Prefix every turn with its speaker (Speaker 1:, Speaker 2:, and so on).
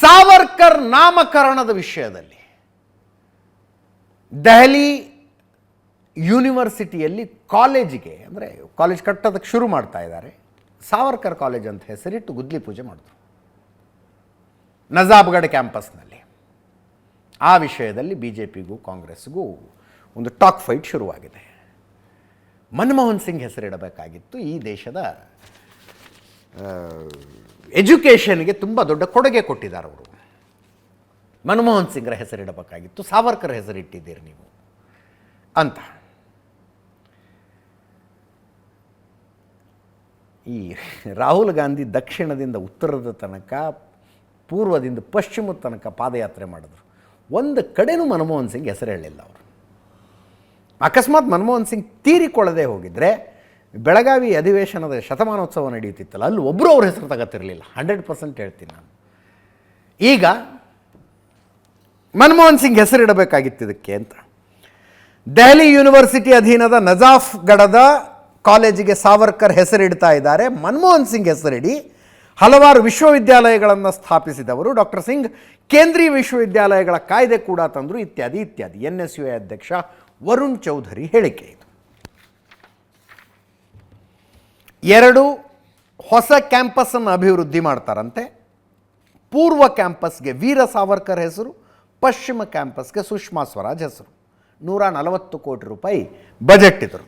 Speaker 1: ಸಾವರ್ಕರ್ ನಾಮಕರಣದ ವಿಷಯದಲ್ಲಿ ದೆಹಲಿ ಯೂನಿವರ್ಸಿಟಿಯಲ್ಲಿ ಕಾಲೇಜಿಗೆ ಅಂದರೆ ಕಾಲೇಜ್ ಕಟ್ಟೋದಕ್ಕೆ ಶುರು ಮಾಡ್ತಾ ಇದ್ದಾರೆ. ಸಾವರ್ಕರ್ ಕಾಲೇಜ್ ಅಂತ ಹೆಸರಿಟ್ಟು ಗುದ್ಲಿ ಪೂಜೆ ಮಾಡಿದ್ರು ನಜಾಬ್ಗಢ ಕ್ಯಾಂಪಸ್ನಲ್ಲಿ. ಆ ವಿಷಯದಲ್ಲಿ ಬಿ ಜೆ ಪಿಗೂ ಕಾಂಗ್ರೆಸ್ಗೂ ಒಂದು ಟಾಕ್ ಫೈಟ್ ಶುರುವಾಗಿದೆ. ಮನಮೋಹನ್ ಸಿಂಗ್ ಹೆಸರಿಡಬೇಕಾಗಿತ್ತು. ಈ ದೇಶದ ಎಜುಕೇಷನ್ಗೆ ತುಂಬ ದೊಡ್ಡ ಕೊಡುಗೆ ಕೊಟ್ಟಿದ್ದಾರೆ ಅವರು. ಮನಮೋಹನ್ ಸಿಂಗ್ರ ಹೆಸರಿಡಬೇಕಾಗಿತ್ತು, ಸಾವರ್ಕರ್ ಹೆಸರಿಟ್ಟಿದ್ದೀರಿ ನೀವು ಅಂತ. ಈ ರಾಹುಲ್ ಗಾಂಧಿ ದಕ್ಷಿಣದಿಂದ ಉತ್ತರದ ತನಕ, ಪೂರ್ವದಿಂದ ಪಶ್ಚಿಮದ ತನಕ ಪಾದಯಾತ್ರೆ ಮಾಡಿದ್ರು. ಒಂದು ಕಡೆನೂ ಮನಮೋಹನ್ ಸಿಂಗ್ ಹೆಸರು ಹೇಳಿಲ್ಲ ಅವರು. ಅಕಸ್ಮಾತ್ ಮನಮೋಹನ್ ಸಿಂಗ್ ತೀರಿಕೊಳ್ಳದೆ ಹೋಗಿದ್ರೆ ಬೆಳಗಾವಿ ಅಧಿವೇಶನದ ಶತಮಾನೋತ್ಸವ ನಡೆಯುತ್ತಿತ್ತಲ್ಲ, ಅಲ್ಲಿ ಒಬ್ಬರು ಅವ್ರ ಹೆಸರು ತಗೋತಿರಲಿಲ್ಲ. 100% ಹೇಳ್ತೀನಿ ನಾನು. ಈಗ ಮನಮೋಹನ್ ಸಿಂಗ್ ಹೆಸರಿಡಬೇಕಾಗಿತ್ತು ಇದಕ್ಕೆ ಅಂತ. ದೆಹಲಿ ಯೂನಿವರ್ಸಿಟಿ ಅಧೀನದ ನಜಾಫ್ಗಢದ ಕಾಲೇಜಿಗೆ ಸಾವರ್ಕರ್ ಹೆಸರಿಡ್ತಾ ಇದ್ದಾರೆ. ಮನಮೋಹನ್ ಸಿಂಗ್ ಹೆಸರಿಡಿ ಹಲವಾರು ವಿಶ್ವವಿದ್ಯಾಲಯಗಳನ್ನು ಸ್ಥಾಪಿಸಿದವರು. ಡಾಕ್ಟರ್ ಸಿಂಗ್ ಕೇಂದ್ರೀಯ ವಿಶ್ವವಿದ್ಯಾಲಯಗಳ ಕಾಯ್ದೆ ಕೂಡ ತಂದರು, ಇತ್ಯಾದಿ ಇತ್ಯಾದಿ. NSUA ಅಧ್ಯಕ್ಷ ವರುಣ್ ಚೌಧರಿ ಹೇಳಿಕೆ ಇದು. 2 ಹೊಸ ಕ್ಯಾಂಪಸ್ಸನ್ನು ಅಭಿವೃದ್ಧಿ ಮಾಡ್ತಾರಂತೆ. ಪೂರ್ವ ಕ್ಯಾಂಪಸ್ಗೆ ವೀರ ಸಾವರ್ಕರ್ ಹೆಸರು, ಪಶ್ಚಿಮ ಕ್ಯಾಂಪಸ್ಗೆ ಸುಷ್ಮಾ ಸ್ವರಾಜ್ ಹೆಸರು. 140 ಕೋಟಿ ರೂಪಾಯಿ ಬಜೆಟ್ ಇದ್ರು.